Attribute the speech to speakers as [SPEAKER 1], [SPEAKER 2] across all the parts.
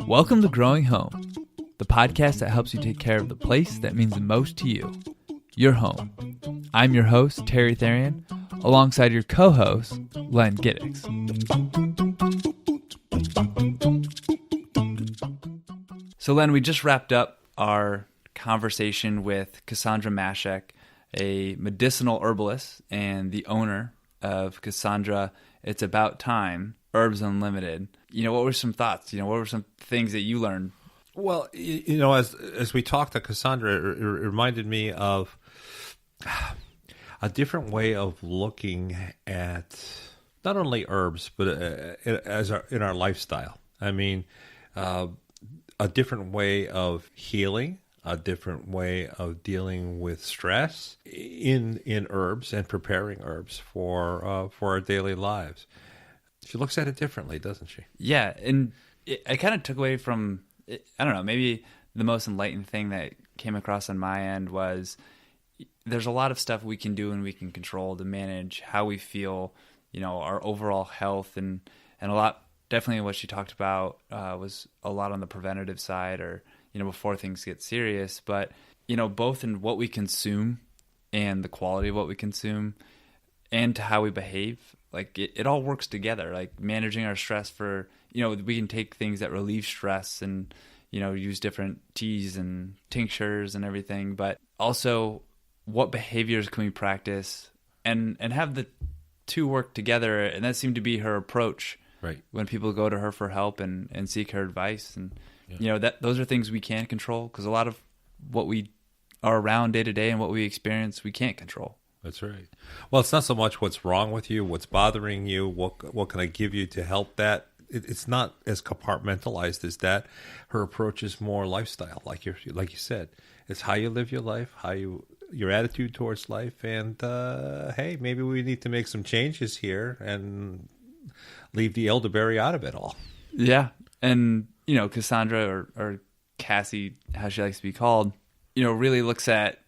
[SPEAKER 1] Welcome to Growing Home, the podcast that helps you take care of the place that means the most to you, your home. I'm your host, Terry Therian, alongside your co-host, Len Giddix. So Len, we just wrapped up our conversation with Kassie Mashiak, a medicinal herbalist and the owner of Kassandra, It's About Thyme, Herbs Unlimited. What were some thoughts? What were some things that you learned?
[SPEAKER 2] Well, as we talked to Kassandra, it reminded me of a different way of looking at not only herbs, but in our lifestyle. I mean, a different way of healing, a different way of dealing with stress in herbs and preparing herbs for our daily lives. She looks at it differently, doesn't she?
[SPEAKER 1] Yeah, and I kind of took away from, I don't know, maybe the most enlightened thing that came across on my end was there's a lot of stuff we can do and we can control to manage how we feel, our overall health, and a lot, definitely what she talked about was a lot on the preventative side, or before things get serious, but both in what we consume and the quality of what we consume and to how we behave. Like it all works together, like managing our stress for, we can take things that relieve stress and, use different teas and tinctures and everything, but also what behaviors can we practice and have the two work together. And that seemed to be her approach,
[SPEAKER 2] right,
[SPEAKER 1] when people go to her for help and seek her advice. And, those are things we can't control, because a lot of what we are around day to day and what we experience, we can't control.
[SPEAKER 2] That's right. Well, it's not so much what's wrong with you, what's bothering you, what can I give you to help that. It's not as compartmentalized as that. Her approach is more lifestyle, like you said. It's how you live your life, your attitude towards life, and hey, maybe we need to make some changes here and leave the elderberry out of it all.
[SPEAKER 1] Yeah, and Kassandra or Kassie, how she likes to be called, really looks at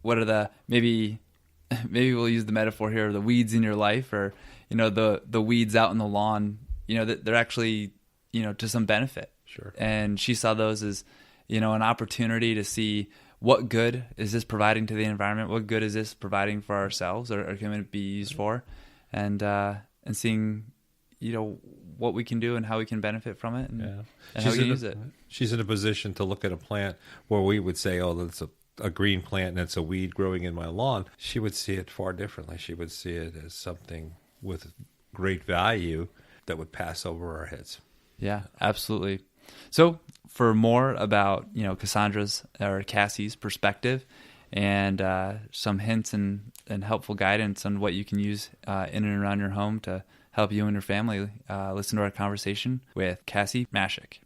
[SPEAKER 1] what are the maybe we'll use the metaphor here, the weeds in your life, or the weeds out in the lawn, that they're actually to some benefit.
[SPEAKER 2] Sure. And
[SPEAKER 1] she saw those as an opportunity to see what good is this providing to the environment, what good is this providing for ourselves, or can it be used for, and seeing what we can do and how we can benefit from it, and how we can use it.
[SPEAKER 2] She's in a position to look at a plant where we would say, oh, that's a green plant and it's a weed growing in my lawn. She would see it far differently. She would see it as something with great value that would pass over our heads.
[SPEAKER 1] Yeah, absolutely. So for more about, Kassandra's or Kassie's perspective and some hints and helpful guidance on what you can use in and around your home to help you and your family, listen to our conversation with Kassie Mashiak.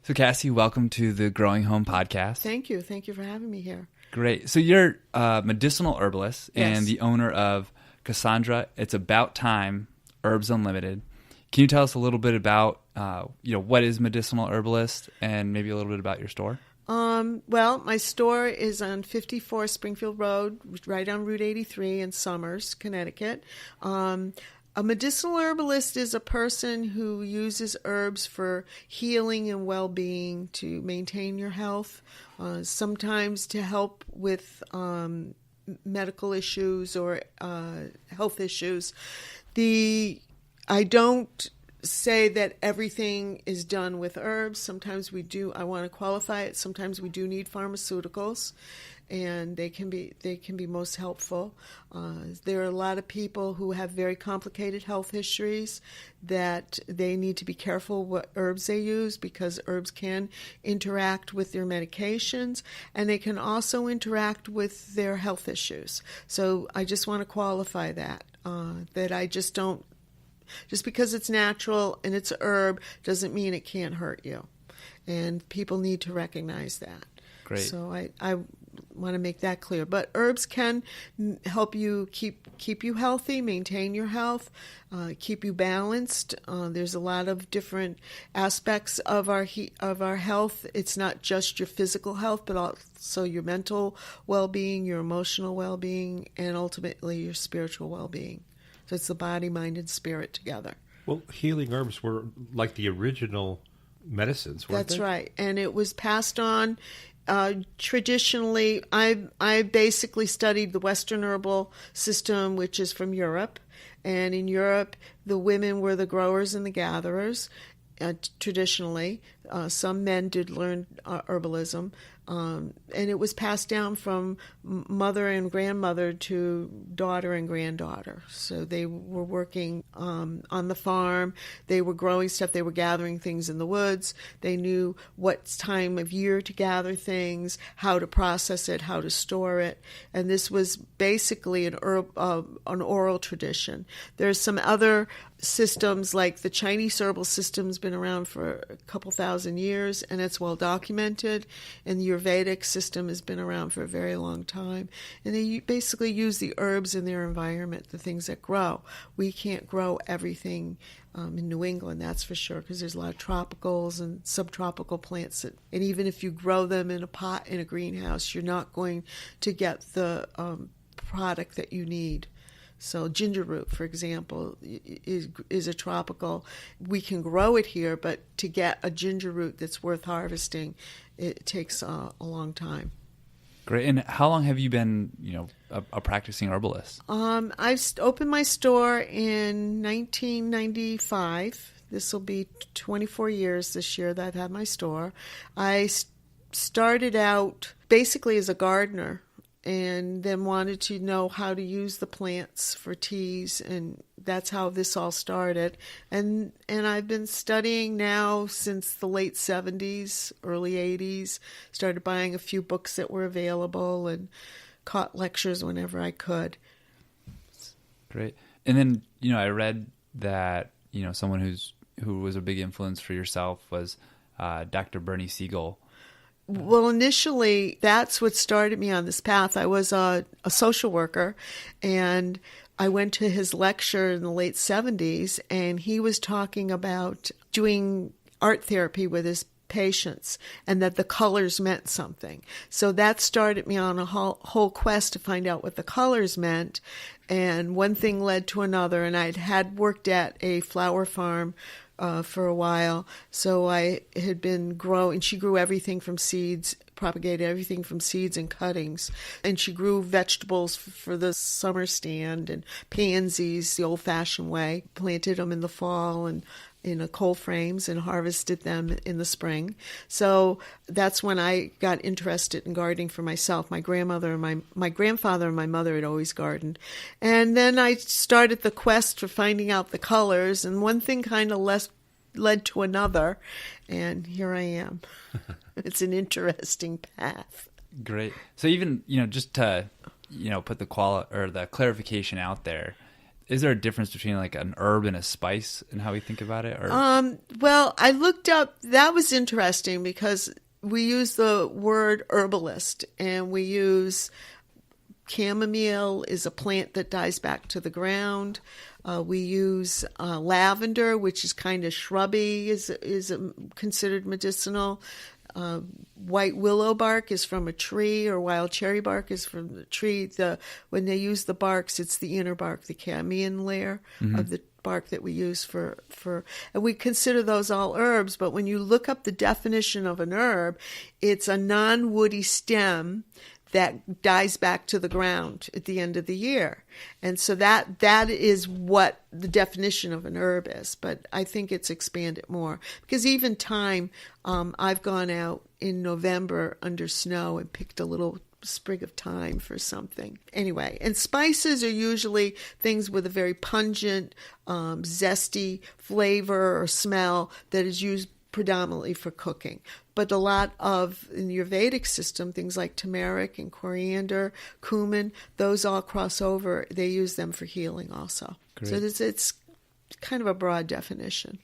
[SPEAKER 1] So Kassie, welcome to the Growing Home podcast.
[SPEAKER 3] Thank you. Thank you for having me here.
[SPEAKER 1] Great. So you're a medicinal herbalist and
[SPEAKER 3] Yes.
[SPEAKER 1] the owner of Kassandra, It's About Thyme, Herbs Unlimited. Can you tell us a little bit about, what is medicinal herbalist, and maybe a little bit about your store?
[SPEAKER 3] Well, my store is on 54 Springfield Road, right on Route 83 in Somers, Connecticut. A medicinal herbalist is a person who uses herbs for healing and well-being, to maintain your health, sometimes to help with medical issues or health issues. I don't say that everything is done with herbs. Sometimes we do. I want to qualify it. Sometimes we do need pharmaceuticals, and they can be most helpful. There are a lot of people who have very complicated health histories that they need to be careful what herbs they use, because herbs can interact with their medications, and they can also interact with their health issues. So I just want to qualify that I just don't. Just because it's natural and it's a herb doesn't mean it can't hurt you. And people need to recognize that.
[SPEAKER 1] Great.
[SPEAKER 3] So I want to make that clear. But herbs can help you keep you healthy, maintain your health, keep you balanced. There's a lot of different aspects of our health. It's not just your physical health, but also your mental well-being, your emotional well-being, and ultimately your spiritual well-being. So it's the body, mind, and spirit together.
[SPEAKER 2] Well, healing herbs were like the original medicines, weren't
[SPEAKER 3] That's
[SPEAKER 2] they?
[SPEAKER 3] right. And it was passed on traditionally. I basically studied the Western herbal system, which is from Europe. And in Europe, the women were the growers and the gatherers. Traditionally, some men did learn herbalism, and it was passed down from mother and grandmother to daughter and granddaughter. So they were working on the farm, they were growing stuff, they were gathering things in the woods, they knew what time of year to gather things, how to process it, how to store it, and this was basically an oral tradition. There's some other systems, like the Chinese herbal system's been around for a couple thousand years, and it's well documented, and the Ayurvedic system has been around for a very long time, and they basically use the herbs in their environment, the things that grow. We can't grow everything in New England, that's for sure, because there's a lot of tropicals and subtropical plants and even if you grow them in a pot in a greenhouse, you're not going to get the product that you need. So ginger root, for example, is a tropical. We can grow it here, but to get a ginger root that's worth harvesting, it takes a long time.
[SPEAKER 1] Great. And how long have you been, a practicing herbalist?
[SPEAKER 3] I opened my store in 1995. This will be 24 years this year that I've had my store. I started out basically as a gardener, and then wanted to know how to use the plants for teas, and that's how this all started. And I've been studying now since the late 70s, early 80s, started buying a few books that were available and caught lectures whenever I could.
[SPEAKER 1] Great. And then, I read that, someone who was a big influence for yourself was Dr. Bernie Siegel.
[SPEAKER 3] Well, initially, that's what started me on this path. I was a social worker, and I went to his lecture in the late 70s, and he was talking about doing art therapy with his patients and that the colors meant something. So that started me on a whole quest to find out what the colors meant, and one thing led to another, and I had worked at a flower farm for a while, so I had been growing. She grew everything from seeds, propagated everything from seeds and cuttings, and she grew vegetables for the summer stand and pansies the old-fashioned way, planted them in the fall and in cold frames and harvested them in the spring. So that's when I got interested in gardening for myself. My grandmother and my grandfather and my mother had always gardened. And then I started the quest for finding out the colors, and one thing kind of led to another, and here I am. It's an interesting path.
[SPEAKER 1] Great. So even, just to, put the clarification out there, is there a difference between like an herb and a spice in how we think about it? Or?
[SPEAKER 3] Well, I looked up, that was interesting because we use the word herbalist, and we use chamomile is a plant that dies back to the ground. We use lavender, which is kind of shrubby, is considered medicinal. White willow bark is from a tree, or wild cherry bark is from the tree. When they use the barks, it's the inner bark, the cambium layer of the bark that we use for, and we consider those all herbs. But when you look up the definition of an herb, it's a non-woody stem that dies back to the ground at the end of the year. And so that is what the definition of an herb is. But I think it's expanded more. Because even thyme, I've gone out in November under snow and picked a little sprig of thyme for something. Anyway, and spices are usually things with a very pungent, zesty flavor or smell that is used predominantly for cooking. But a lot of, in your Vedic system, things like turmeric and coriander, cumin, those all cross over. They use them for healing also. Great. So it's kind of a broad definition.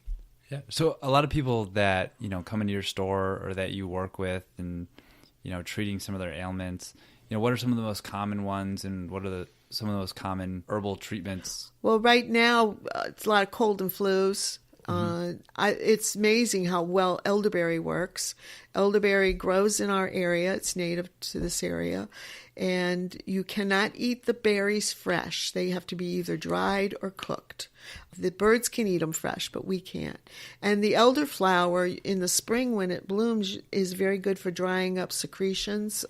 [SPEAKER 1] Yeah. So a lot of people that, come into your store or that you work with and, treating some of their ailments, what are some of the most common ones, and what are some of the most common herbal treatments?
[SPEAKER 3] Well, right now, it's a lot of cold and flus. It's amazing how well elderberry works, Elderberry grows in our area. It's native to this area. And you cannot eat the berries fresh. They have to be either dried or cooked. The birds can eat them fresh, but we can't. And the elderflower in the spring when it blooms is very good for drying up secretions,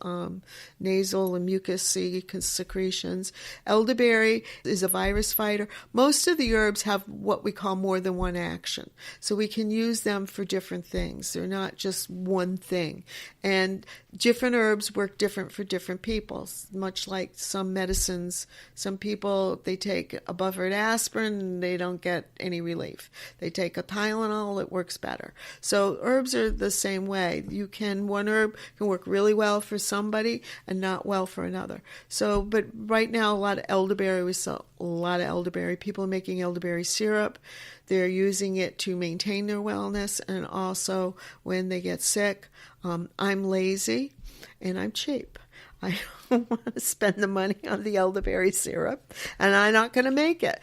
[SPEAKER 3] nasal and mucousy secretions. Elderberry is a virus fighter. Most of the herbs have what we call more than one action. So we can use them for different things. They're not just one thing. And different herbs work different for different people, much like some medicines. Some people, they take a buffered aspirin and they don't get any relief. They take a Tylenol, it works better. So herbs are the same way. One herb can work really well for somebody and not well for another. So, but right now, a lot of elderberry, we sell a lot of elderberry. People are making elderberry syrup. They're using it to maintain their wellness and also when they get sick. I'm lazy and I'm cheap. I don't want to spend the money on the elderberry syrup, and I'm not going to make it.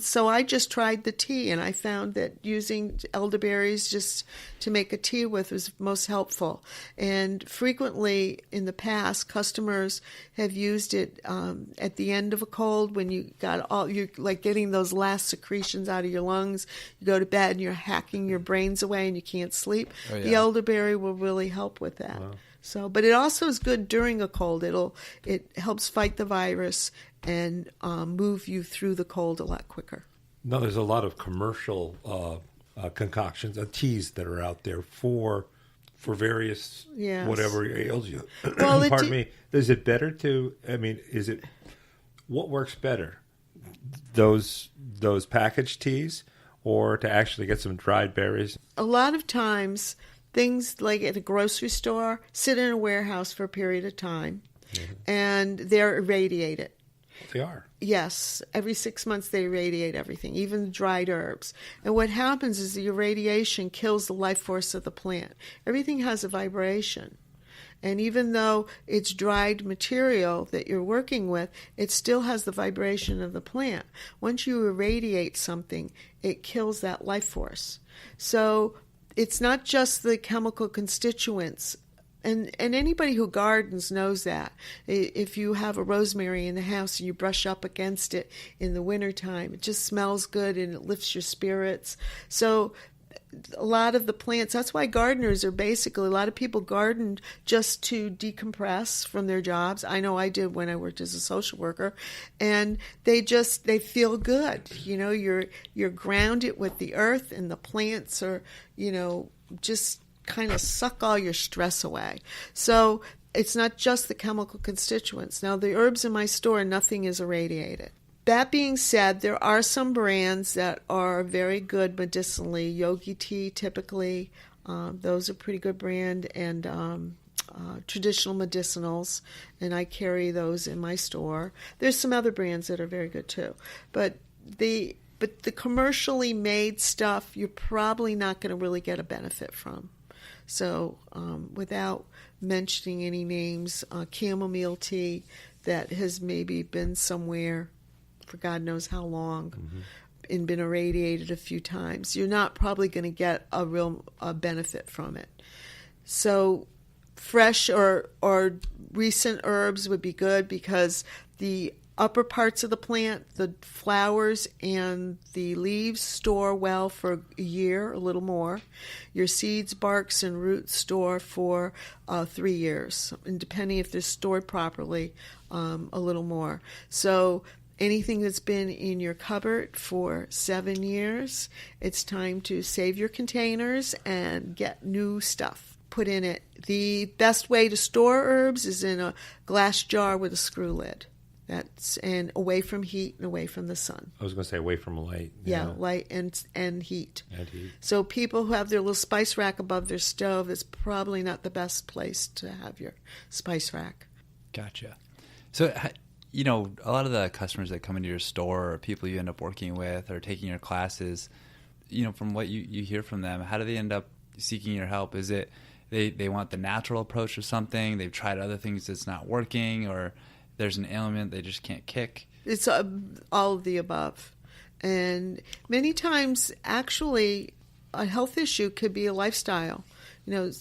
[SPEAKER 3] So I just tried the tea, and I found that using elderberries just to make a tea with was most helpful. And frequently in the past, customers have used it at the end of a cold when you're like getting those last secretions out of your lungs. You go to bed and you're hacking your brains away and you can't sleep. Oh, yeah. The elderberry will really help with that. Wow. So, but it also is good during a cold. It helps fight the virus and move you through the cold a lot quicker.
[SPEAKER 2] No, there's a lot of commercial concoctions, teas that are out there for various whatever ails you.
[SPEAKER 3] Well,
[SPEAKER 2] Pardon me. Is it better what works better? Those packaged teas or to actually get some dried berries?
[SPEAKER 3] A lot of times, things like at a grocery store sit in a warehouse for a period of time, and they're irradiated.
[SPEAKER 2] They are.
[SPEAKER 3] Yes. Every 6 months they irradiate everything, even the dried herbs. And what happens is the irradiation kills the life force of the plant. Everything has a vibration. And even though it's dried material that you're working with, it still has the vibration of the plant. Once you irradiate something, it kills that life force. So it's not just the chemical constituents, and anybody who gardens knows that. If you have a rosemary in the house and you brush up against it in the wintertime, it just smells good and it lifts your spirits. So a lot of the plants, that's why gardeners are basically, a lot of people gardened just to decompress from their jobs. I know I did when I worked as a social worker, and they feel good. You're grounded with the earth, and the plants are, just kind of suck all your stress away. So it's not just the chemical constituents. Now, the herbs in my store, nothing is irradiated. That being said, there are some brands that are very good medicinally. Yogi Tea, typically, those are pretty good brand, and traditional medicinals, and I carry those in my store. There's some other brands that are very good too, but the commercially made stuff, you're probably not going to really get a benefit from. So, without mentioning any names, chamomile tea that has maybe been somewhere for God knows how long, and been irradiated a few times, you're not probably going to get a real benefit from it. So fresh or recent herbs would be good because the upper parts of the plant, the flowers and the leaves, store well for a year, a little more. Your seeds, barks, and roots store for 3 years, and depending if they're stored properly, a little more. So anything that's been in your cupboard for 7 years, it's time to save your containers and get new stuff put in it. The best way to store herbs is in a glass jar with a screw lid. And away from heat and away from the sun.
[SPEAKER 2] I was going to say away from light.
[SPEAKER 3] Yeah, light and heat.
[SPEAKER 2] And heat.
[SPEAKER 3] So people who have their little spice rack above their stove, it's probably not the best place to have your spice rack.
[SPEAKER 1] Gotcha. So, a lot of the customers that come into your store or people you end up working with or taking your classes, from what you hear from them, how do they end up seeking your help? Is it they want the natural approach to something, they've tried other things that's not working, or there's an ailment they just can't kick?
[SPEAKER 3] It's all of the above. And many times, actually, a health issue could be a lifestyle.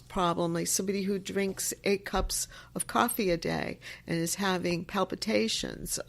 [SPEAKER 3] problem, like somebody who drinks 8 cups of coffee a day and is having palpitations.